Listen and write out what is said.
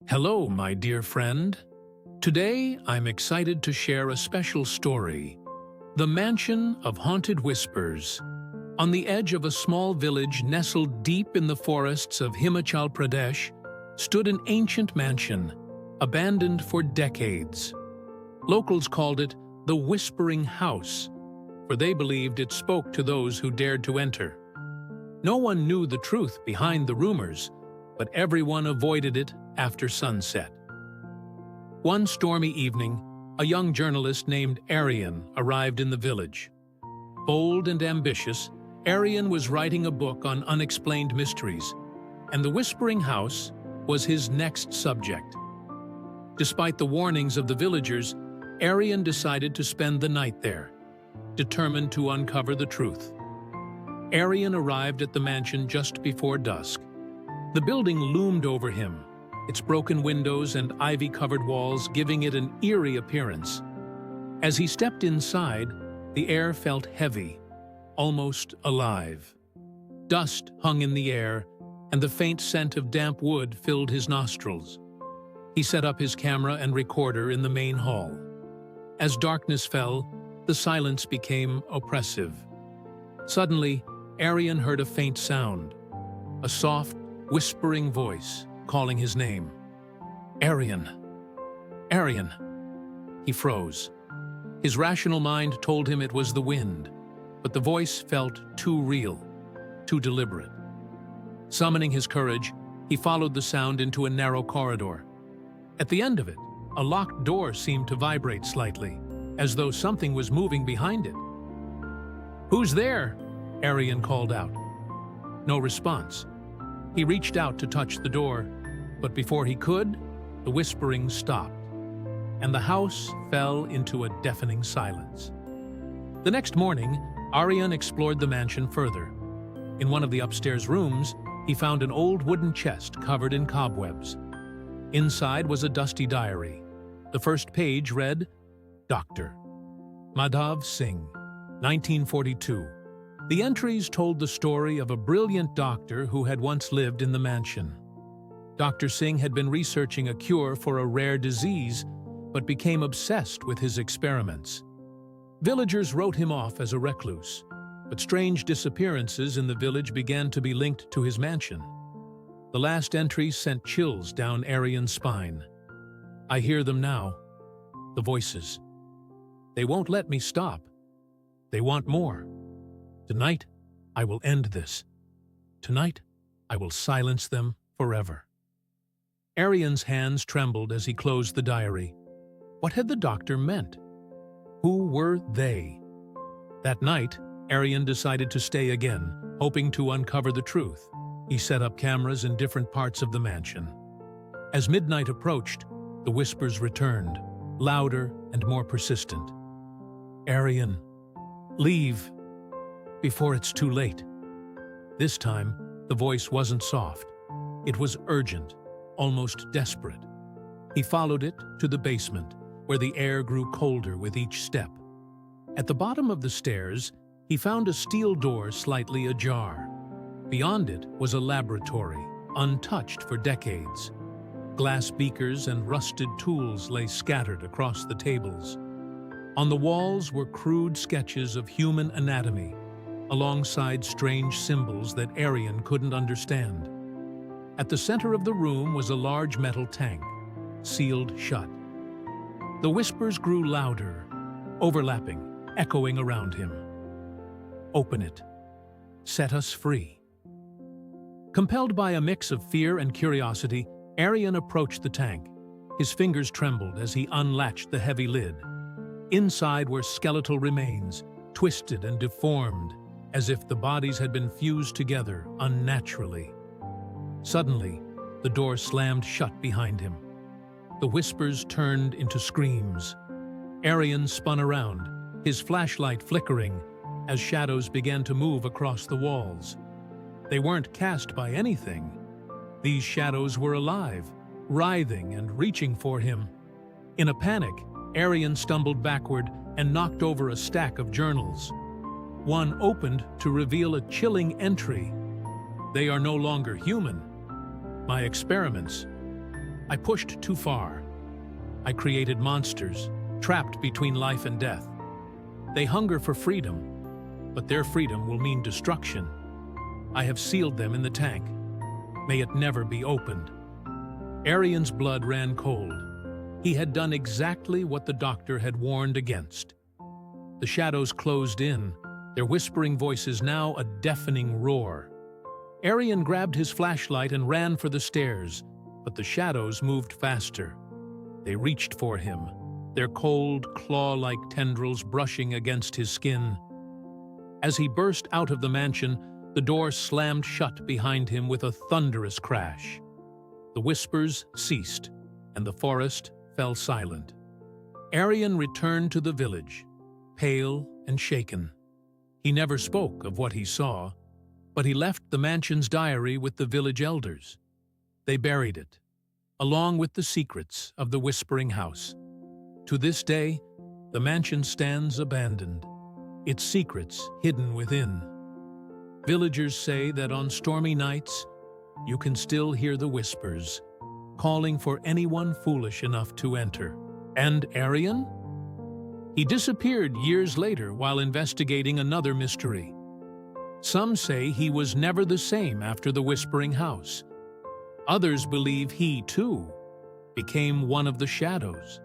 Hello, my dear friend. Today, I'm excited to share a special story. The Mansion of Haunted Whispers. On the edge of a small village nestled deep in the forests of Himachal Pradesh stood an ancient mansion, abandoned for decades. Locals called it the Whispering House, for they believed it spoke to those who dared to enter. No one knew the truth behind the rumors, but everyone avoided it after sunset. One stormy evening, a young journalist named Aryan arrived in the village. Bold and ambitious, Aryan was writing a book on unexplained mysteries, and the Whispering House was his next subject. Despite the warnings of the villagers, Aryan decided to spend the night there, determined to uncover the truth. Aryan arrived at the mansion just before dusk. The building loomed over him, its broken windows and ivy-covered walls giving it an eerie appearance. As he stepped inside, the air felt heavy, almost alive. Dust hung in the air, and the faint scent of damp wood filled his nostrils. He set up his camera and recorder in the main hall. As darkness fell, the silence became oppressive. Suddenly, Aryan heard a faint sound, a soft, whispering voice calling his name. Aryan. Aryan. He froze. His rational mind told him it was the wind, but the voice felt too real, too deliberate. Summoning his courage, he followed the sound into a narrow corridor. At the end of it, a locked door seemed to vibrate slightly, as though something was moving behind it. "Who's there?" Aryan called out. No response. He reached out to touch the door, but before he could, the whispering stopped, and the house fell into a deafening silence. The next morning, Aryan explored the mansion further. In one of the upstairs rooms, he found an old wooden chest covered in cobwebs. Inside was a dusty diary. The first page read, Dr. Madhav Singh, 1942. The entries told the story of a brilliant doctor who had once lived in the mansion. Dr. Singh had been researching a cure for a rare disease, but became obsessed with his experiments. Villagers wrote him off as a recluse, but strange disappearances in the village began to be linked to his mansion. The last entry sent chills down Aryan's spine. I hear them now, the voices. They won't let me stop. They want more. Tonight, I will end this. Tonight, I will silence them forever. Aryan's hands trembled as he closed the diary. What had the doctor meant? Who were they? That night, Aryan decided to stay again, hoping to uncover the truth. He set up cameras in different parts of the mansion. As midnight approached, the whispers returned, louder and more persistent. Aryan, leave, before it's too late. This time, the voice wasn't soft. It was urgent, almost desperate. He followed it to the basement, where the air grew colder with each step. At the bottom of the stairs, he found a steel door slightly ajar. Beyond it was a laboratory, untouched for decades. Glass beakers and rusted tools lay scattered across the tables. On the walls were crude sketches of human anatomy, alongside strange symbols that Aryan couldn't understand. At the center of the room was a large metal tank, sealed shut. The whispers grew louder, overlapping, echoing around him. Open it. Set us free. Compelled by a mix of fear and curiosity, Aryan approached the tank. His fingers trembled as he unlatched the heavy lid. Inside were skeletal remains, twisted and deformed, as if the bodies had been fused together unnaturally. Suddenly, the door slammed shut behind him. The whispers turned into screams. Aryan spun around, his flashlight flickering, as shadows began to move across the walls. They weren't cast by anything. These shadows were alive, writhing and reaching for him. In a panic, Aryan stumbled backward and knocked over a stack of journals. One opened to reveal a chilling entry. They are no longer human. My experiments I pushed too far. I created monsters, trapped between life and death. They hunger for freedom, but their freedom will mean destruction. I have sealed them in the tank. May it never be opened. Aryan's blood ran cold. He had done exactly what the doctor had warned against. The shadows closed in, their whispering voices now a deafening roar. Aryan grabbed his flashlight and ran for the stairs, but the shadows moved faster. They reached for him, their cold, claw-like tendrils brushing against his skin. As he burst out of the mansion, the door slammed shut behind him with a thunderous crash. The whispers ceased, and the forest fell silent. Aryan returned to the village, pale and shaken. He never spoke of what he saw, but he left the mansion's diary with the village elders. They buried it, along with the secrets of the Whispering House. To this day, the mansion stands abandoned, its secrets hidden within. Villagers say that on stormy nights, you can still hear the whispers, calling for anyone foolish enough to enter. And Aryan? He disappeared years later while investigating another mystery. Some say he was never the same after the Whispering House. Others believe he, too, became one of the shadows.